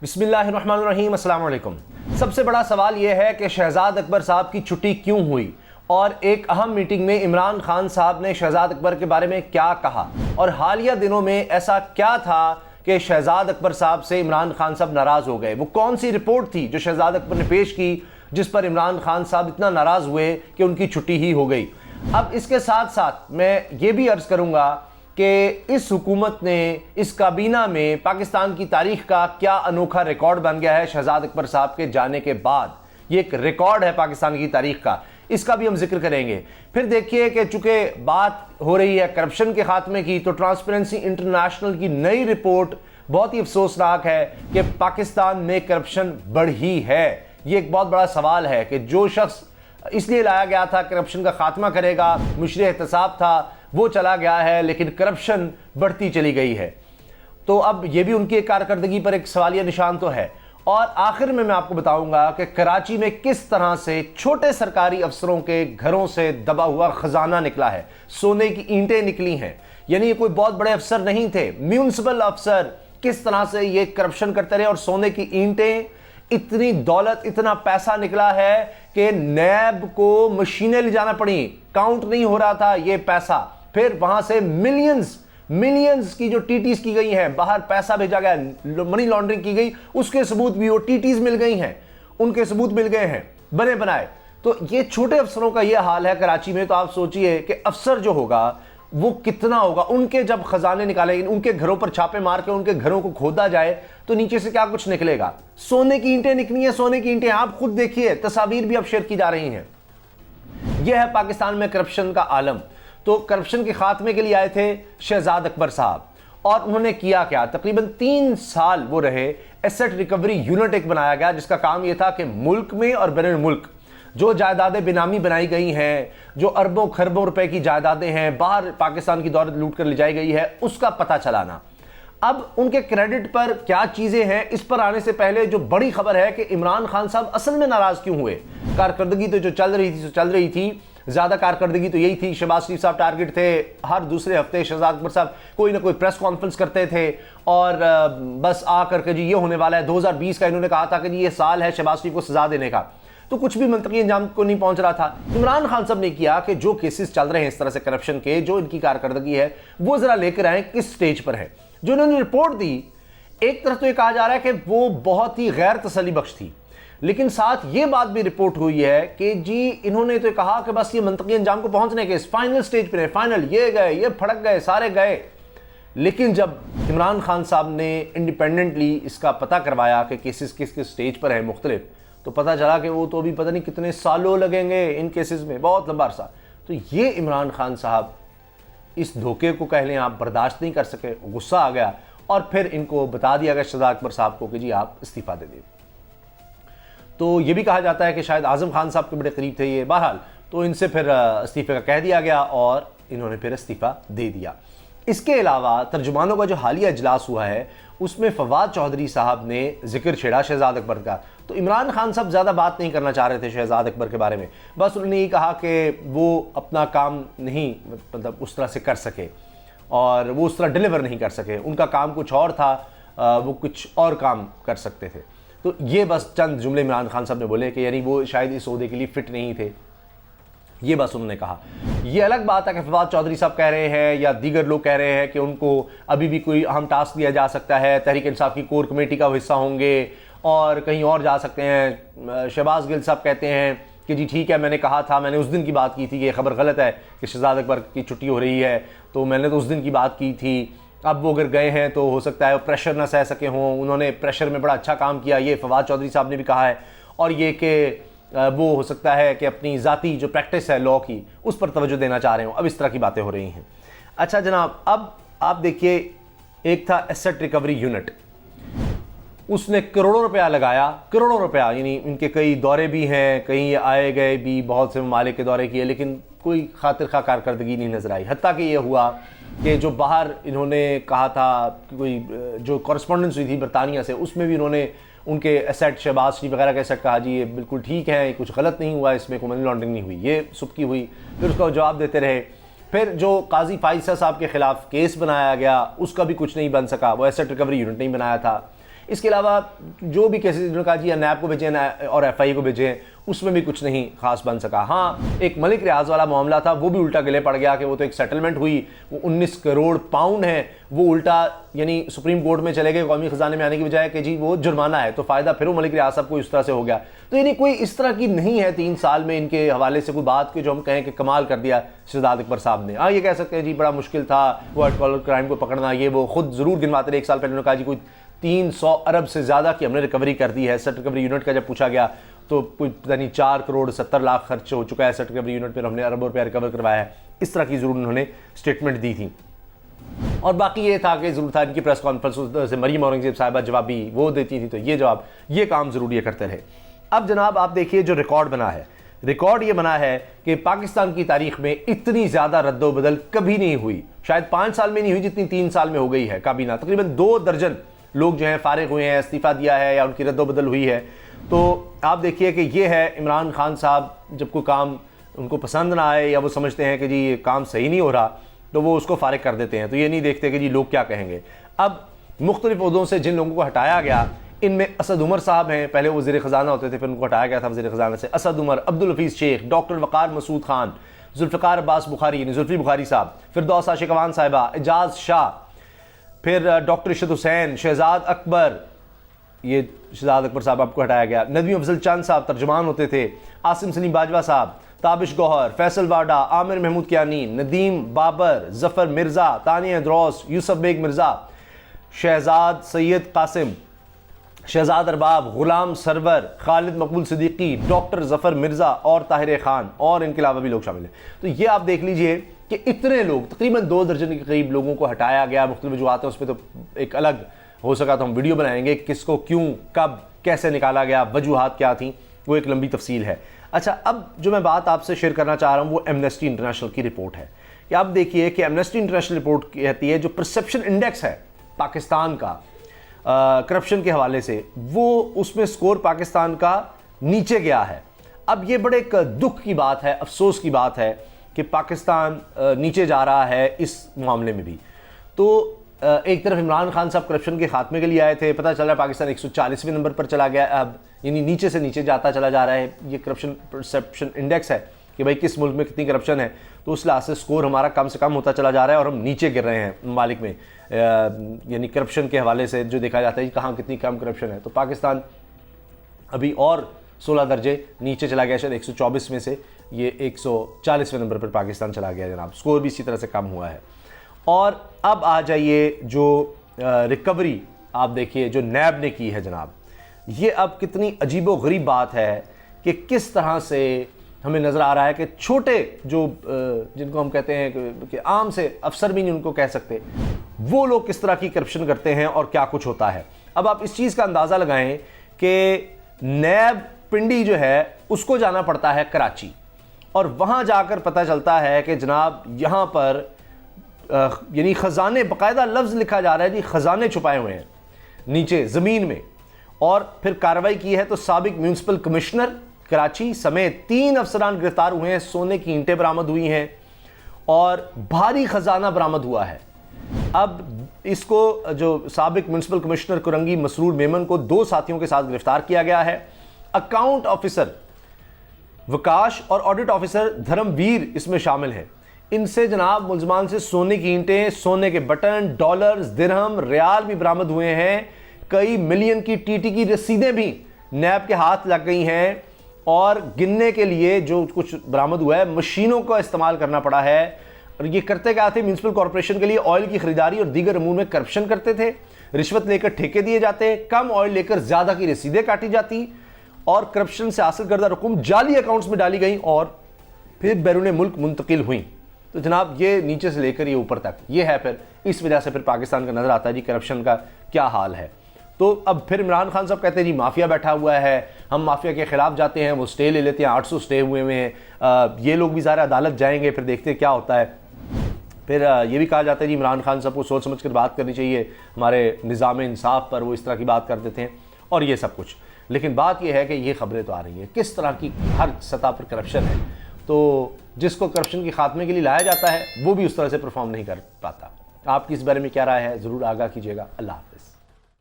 बिस्मिल्लाहिर्रहमानिर्रहीम, अस्सलाम वालेकुम। सबसे बड़ा सवाल यह है कि शहजाद अकबर साहब की छुट्टी क्यों हुई और एक अहम मीटिंग में इमरान खान साहब ने शहजाद अकबर के बारे में क्या कहा और हालिया दिनों में ऐसा क्या था कि शहजाद अकबर साहब से इमरान खान साहब नाराज़ हो गए। वो कौन सी रिपोर्ट थी जो शहजाद अकबर ने पेश की जिस पर इमरान खान साहब इतना नाराज़ हुए कि उनकी छुट्टी ही हो गई। अब इसके साथ साथ मैं ये भी अर्ज़ करूँगा कि इस हुकूमत ने, इस काबीना में पाकिस्तान की तारीख का क्या अनोखा रिकॉर्ड बन गया है शहजाद अकबर साहब के जाने के बाद। ये एक रिकॉर्ड है पाकिस्तान की तारीख का, इसका भी हम जिक्र करेंगे। फिर देखिए कि चूंकि बात हो रही है करप्शन के खात्मे की, तो ट्रांसपेरेंसी इंटरनेशनल की नई रिपोर्ट बहुत ही अफसोसनाक है कि पाकिस्तान में करप्शन बढ़ी है। ये एक बहुत बड़ा सवाल है कि जो शख्स इसलिए लाया गया था करप्शन का खात्मा करेगा, मुशर्रे एहतसाब था, वो चला गया है, लेकिन करप्शन बढ़ती चली गई है। तो अब ये भी उनकी कारकर्दगी पर एक सवालिया निशान तो है। और आखिर में मैं आपको बताऊंगा कि कराची में किस तरह से छोटे सरकारी अफसरों के घरों से दबा हुआ खजाना निकला है, सोने की ईंटें निकली हैं। यानी ये कोई बहुत बड़े अफसर नहीं थे, म्यूनिसिपल अफसर किस तरह से ये करप्शन करते रहे और सोने की ईंटें, इतनी दौलत, इतना पैसा निकला है कि नैब को मशीनें ले जाना पड़ी, काउंट नहीं हो रहा था ये पैसा। फिर वहां से मिलियंस की जो टीटीज की गई हैं, बाहर पैसा भेजा गया, मनी लॉन्ड्रिंग की गई, उसके सबूत भी वो टीटीज मिल गई हैं, उनके सबूत मिल गए हैं बने बनाए। तो ये छोटे अफसरों का ये हाल है कराची में। तो आप सोचिए कि अफसर जो होगा वो कितना होगा। उनके जब खजाने निकाले, उनके घरों पर छापे मार के उनके घरों को खोदा जाए तो नीचे से क्या कुछ निकलेगा। सोने की ईंटें निकली हैं, सोने की ईंटें। आप खुद देखिए, तस्वीर भी अब शेयर की जा रही हैं। यह है पाकिस्तान में करप्शन का आलम। तो करप्शन के खात्मे के लिए आए थे शहजाद अकबर साहब, और उन्होंने किया क्या। तकरीबन 3 साल वो रहे। एसेट रिकवरी यूनिट एक बनाया गया जिसका काम यह था कि मुल्क में और बैनुल मुल्क जो जायदादें बेनामी बनाई गई हैं, जो अरबों खरबों रुपए की जायदादें हैं, बाहर पाकिस्तान की दौलत लूट कर ले जाई गई है, उसका पता चलाना। अब उनके क्रेडिट पर क्या चीजें हैं, इस पर आने से पहले जो बड़ी खबर है कि इमरान खान साहब असल में नाराज क्यों हुए। कारकर्दगी तो जो चल रही थी, ज्यादा कारकर्दगी तो यही थी। शहबाज शरीफ साहब टारगेट थे, हर दूसरे हफ्ते शहजाद अकबर साहब कोई ना कोई प्रेस कॉन्फ्रेंस करते थे और बस आ करके जी ये होने वाला है। 2020 का इन्होंने कहा था कि जी ये साल है शहबाज शरीफ को सजा देने का, तो कुछ भी मंतकी अंजाम को नहीं पहुंच रहा था। इमरान खान साहब ने किया कि जो केसेस चल रहे हैं इस तरह से करप्शन के, जो इनकी कारकर्दगी है, वो जरा लेकर आए किस स्टेज पर है। जो इन्होंने रिपोर्ट दी, एक तरफ तो ये कहा जा रहा है कि वो बहुत ही गैर तसल्ली बख्श थी, लेकिन साथ ये बात भी रिपोर्ट हुई है कि जी इन्होंने तो कहा कि बस ये मंतकी अंजाम को पहुंचने के इस फाइनल स्टेज पर है, फाइनल ये गए, ये फड़क गए, सारे गए। लेकिन जब इमरान खान साहब ने इंडिपेंडेंटली इसका पता करवाया कि केसेस किस किस स्टेज पर है मुख्तलिफ, तो पता चला कि वो तो अभी पता नहीं कितने सालों लगेंगे इन केसेस में, बहुत लंबा अरसा। तो ये इमरान खान साहब इस धोखे को कह लें आप बर्दाश्त नहीं कर सके, गुस्सा आ गया और फिर इनको बता दिया गया शहजाद अकबर साहब को कि जी आप इस्तीफ़ा दे दें। तो ये भी कहा जाता है कि शायद आज़म खान साहब के बड़े करीब थे ये, बहरहाल तो इनसे फिर इस्तीफ़े का कह दिया गया और इन्होंने फिर इस्तीफ़ा दे दिया। इसके अलावा तर्जुमानों का जो हालिया इजलास हुआ है उसमें फवाद चौधरी साहब ने जिक्र छेड़ा शहजाद अकबर का। तो इमरान खान साहब ज़्यादा बात नहीं करना चाह रहे थे शहजाद अकबर के बारे में, बस उन्होंने ये कहा कि वो अपना काम नहीं मतलब उस तरह से कर सके और वो उस तरह डिलीवर नहीं कर सके, उनका काम कुछ और था, वो कुछ और काम कर सकते थे। तो ये बस चंद जुमले इमरान खान साहब ने बोले कि यानी वो शायद इस ओहदे के लिए फिट नहीं थे, ये बस उन्होंने कहा। ये अलग बात है कि फवाद चौधरी साहब कह रहे हैं या दीगर लोग कह रहे हैं कि उनको अभी भी कोई अहम टास्क दिया जा सकता है, तहरीक इंसाफ की कोर कमेटी का वो हिस्सा होंगे और कहीं और जा सकते हैं। शहबाज गिल साहब कहते हैं कि जी ठीक है, मैंने कहा था, मैंने उस दिन की बात की थी कि ये खबर गलत है कि शहजाद अकबर की छुट्टी हो रही है, तो मैंने तो उस दिन की बात की थी। अब वो अगर गए हैं तो हो सकता है वो प्रेशर ना सह सके हों, उन्होंने प्रेशर में बड़ा अच्छा काम किया, ये फवाद चौधरी साहब ने भी कहा है। और ये कि वो हो सकता है कि अपनी ज़ाती जो प्रैक्टिस है लॉ की उस पर तवज्जो देना चाह रहे हो। अब इस तरह की बातें हो रही हैं। अच्छा जनाब, अब आप देखिए, एक था एसेट रिकवरी यूनिट, उसने करोड़ों रुपया लगाया, करोड़ों रुपया, यानी इनके कई दौरे भी हैं, कहीं आए गए भी, बहुत से ममालिक के दौरे किए, लेकिन कोई खातिर खा कारकर्दगी नहीं नजर आई। हत्ता कि ये हुआ कि जो बाहर इन्होंने कहा था कि कोई जो कॉरस्पॉन्डेंस हुई थी बरतानिया से, उसमें भी इन्होंने उनके एसेट, शहबाज शरीफ वगैरह के एसेट कहा जी ये बिल्कुल ठीक है, कुछ गलत नहीं हुआ, इसमें कोई मनी लॉन्ड्रिंग नहीं हुई, ये सुबकी हुई। फिर उसका जवाब देते रहे। फिर जो काजी फाइसा साहब के खिलाफ केस बनाया गया उसका भी कुछ नहीं बन सका, वो एसेट रिकवरी यूनिट नहीं बनाया था। اس کے علاوہ جو بھی کیسز انہوں نے کہا جی یا نیب کو بھیجیں اور ایف آئی کو بھیجیں, اس میں بھی کچھ نہیں خاص بن سکا. ہاں ایک ملک ریاض والا معاملہ تھا, وہ بھی الٹا گلے پڑ گیا کہ وہ تو ایک سیٹلمنٹ ہوئی, وہ 19 کروڑ پاؤنڈ ہے, وہ الٹا یعنی سپریم کورٹ میں چلے گئے قومی خزانے میں آنے کی بجائے کہ جی وہ جرمانہ ہے, تو فائدہ پھر وہ ملک ریاض صاحب کو اس طرح سے ہو گیا. تو یعنی کوئی اس طرح کی نہیں ہے 3 سال میں ان کے حوالے سے کوئی بات کہ جو ہم کہیں کہ کمال کر دیا شہزاد اکبر صاحب نے. ہاں یہ کہہ سکتے ہیں جی بڑا مشکل تھا وائٹ کالر کرائم کو پکڑنا, یہ وہ خود ضرور گنواتے رہے. 1 سال پہلے انہوں نے کہا جی کوئی 300 ارب سے زیادہ کی ہم نے ریکوری کر دی ہے. سیٹ ریکوری یونٹ کا جب پوچھا گیا تو کوئی پتہ نہیں 4 کروڑ 70 لاکھ خرچ ہو چکا ہے سیٹ ریکوری یونٹ پہ, ہم نے اربوں روپیہ ریکور کروایا ہے. اس طرح کی ضرور انہوں نے اسٹیٹمنٹ دی تھی. اور باقی یہ تھا کہ ضرور تھا ان کی پریس کانفرنس سے مریم اورنگزیب صاحبہ جواب بھی وہ دیتی تھی, تو یہ جواب یہ کام ضرور یہ کرتے رہے. اب جناب آپ دیکھیے جو ریکارڈ بنا ہے, ریکارڈ یہ بنا ہے کہ پاکستان کی تاریخ میں اتنی زیادہ رد و بدل کبھی نہیں ہوئی, شاید 5 سال میں نہیں ہوئی جتنی 3 سال میں ہو گئی ہے. کابینہ تقریباً 2 درجن لوگ جو ہیں فارغ ہوئے ہیں, استعفیٰ دیا ہے یا ان کی رد و بدل ہوئی ہے. تو آپ دیکھیے کہ یہ ہے عمران خان صاحب جب کوئی کام ان کو پسند نہ آئے یا وہ سمجھتے ہیں کہ جی یہ کام صحیح نہیں ہو رہا تو وہ اس کو فارغ کر دیتے ہیں, تو یہ نہیں دیکھتے کہ جی لوگ کیا کہیں گے. اب مختلف عہدوں سے جن لوگوں کو ہٹایا گیا ان میں اسد عمر صاحب ہیں, پہلے وہ وزیر خزانہ ہوتے تھے پھر ان کو ہٹایا گیا تھا وزیر خزانہ سے. اسد عمر, عبدالحفیظ شیخ, ڈاکٹر وقار مسعود خان, ذوالفقار عباس بخاری یعنی زلفی بخاری صاحب, فردوس عاشقوان صاحبہ, اعجاز شاہ, پھر ڈاکٹر ارشد حسین, شہزاد اکبر, یہ شہزاد اکبر صاحب آپ کو ہٹایا گیا. ندوی افضل چند صاحب ترجمان ہوتے تھے, عاصم سلیم باجوہ صاحب, تابش گوہر, فیصل واڈا, عامر محمود کیانی, ندیم بابر, ظفر مرزا, تانیہ دروس, یوسف بیگ مرزا, شہزاد سید قاسم, شہزاد ارباب, غلام سرور, خالد مقبول صدیقی, ڈاکٹر ظفر مرزا اور طاہر خان, اور ان کے علاوہ بھی لوگ شامل ہیں. تو یہ آپ دیکھ لیجئے کہ اتنے لوگ تقریباً 2 درجن کے قریب لوگوں کو ہٹایا گیا. مختلف وجوہات ہیں, اس پہ تو ایک الگ ہو سکا تو ہم ویڈیو بنائیں گے, کس کو کیوں کب کیسے نکالا گیا, وجوہات کیا تھیں, وہ ایک لمبی تفصیل ہے. اچھا اب جو میں بات آپ سے شیئر کرنا چاہ رہا ہوں وہ ایمنسٹی انٹرنیشنل کی رپورٹ ہے. کہ آپ دیکھیے کہ ایمنسٹی انٹرنیشنل رپورٹ کہتی ہے جو پرسیپشن انڈیکس ہے پاکستان کا کرپشن کے حوالے سے, وہ اس میں سکور پاکستان کا نیچے گیا ہے. اب یہ بڑے ایک دکھ کی بات ہے, افسوس کی بات ہے کہ پاکستان نیچے جا رہا ہے اس معاملے میں بھی. تو ایک طرف عمران خان صاحب کرپشن کے خاتمے کے لیے آئے تھے, پتہ چل رہا ہے پاکستان 140ویں نمبر پر چلا گیا اب, یعنی نیچے سے نیچے جاتا چلا جا رہا ہے. یہ کرپشن پرسیپشن انڈیکس ہے کہ بھائی کس ملک میں کتنی کرپشن ہے, تو اس لحاظ سے سکور ہمارا کم سے کم ہوتا چلا جا رہا ہے اور ہم نیچے گر رہے ہیں ممالک میں. یعنی کرپشن کے حوالے سے جو دیکھا جاتا ہے کہاں کتنی کم کرپشن ہے, تو پاکستان ابھی اور 16 درجے نیچے چلا گیا, شاید 124 میں سے یہ 140ویں نمبر پر پاکستان چلا گیا جناب. سکور بھی اسی طرح سے کم ہوا ہے. اور اب آ جائیے جو ریکوری آپ دیکھیے جو نیب نے کی ہے جناب, یہ اب کتنی عجیب و غریب بات ہے کہ کس طرح سے ہمیں نظر آ رہا ہے کہ چھوٹے جو جن کو ہم کہتے ہیں کہ عام سے افسر بھی نہیں ان کو کہہ سکتے, وہ لوگ کس طرح کی کرپشن کرتے ہیں اور کیا کچھ ہوتا ہے. اب آپ اس چیز کا اندازہ لگائیں کہ نیب پنڈی جو ہے اس کو جانا پڑتا ہے کراچی, اور وہاں جا کر پتہ چلتا ہے کہ جناب یہاں پر یعنی خزانے, باقاعدہ لفظ لکھا جا رہا ہے جی خزانے چھپائے ہوئے ہیں نیچے زمین میں. اور پھر کارروائی کی ہے تو سابق میونسپل کمشنر کراچی سمیت 3 افسران گرفتار ہوئے ہیں, سونے کی اینٹیں برآمد ہوئی ہیں اور بھاری خزانہ برآمد ہوا ہے. اب اس کو جو سابق میونسپل کمشنر کرنگی مسرور میمن کو 2 ساتھیوں کے ساتھ گرفتار کیا گیا ہے. اکاؤنٹ آفیسر وکاش اور آڈٹ آفیسر دھرم ویر اس میں شامل ہیں. ان سے جناب ملزمان سے سونے کی اینٹیں, سونے کے بٹن, ڈالرز, درہم, ریال بھی برآمد ہوئے ہیں. کئی ملین کی ٹی ٹی کی رسیدیں بھی نیب کے ہاتھ لگ گئی ہیں, اور گننے کے لیے جو کچھ برآمد ہوا ہے مشینوں کا استعمال کرنا پڑا ہے. اور یہ کرتے کیا تھے, میونسپل کارپوریشن کے لیے آئل کی خریداری اور دیگر امور میں کرپشن کرتے تھے. رشوت لے کر ٹھیکے دیے جاتے, کم آئل لے کر زیادہ کی رسیدیں کاٹی جاتی, اور کرپشن سے حاصل کردہ رقم جعلی اکاؤنٹس میں ڈالی گئیں اور پھر بیرون ملک منتقل ہوئیں. تو جناب یہ نیچے سے لے کر یہ اوپر تک یہ ہے. پھر اس وجہ سے پھر پاکستان کا نظر آتا ہے جی کرپشن کا کیا حال ہے. تو اب پھر عمران خان صاحب کہتے ہیں جی مافیا بیٹھا ہوا ہے, ہم مافیا کے خلاف جاتے ہیں, وہ سٹے لے لیتے ہیں, 800 سٹے ہوئے ہیں. یہ لوگ بھی ظاہر عدالت جائیں گے, پھر دیکھتے ہیں کیا ہوتا ہے. پھر یہ بھی کہا جاتا ہے جی عمران خان صاحب کو سوچ سمجھ کر بات کرنی چاہیے, ہمارے نظام انصاف پر وہ اس طرح کی بات کر دیتے ہیں اور یہ سب کچھ. لیکن بات یہ ہے کہ یہ خبریں تو آ رہی ہیں کس طرح کی ہر سطح پر کرپشن ہے. تو جس کو کرپشن کے خاتمے کے لیے لایا جاتا ہے وہ بھی اس طرح سے پرفارم نہیں کر پاتا. آپ کی اس بارے میں کیا رائے ہے ضرور آگاہ کیجیے گا. اللہ حافظ.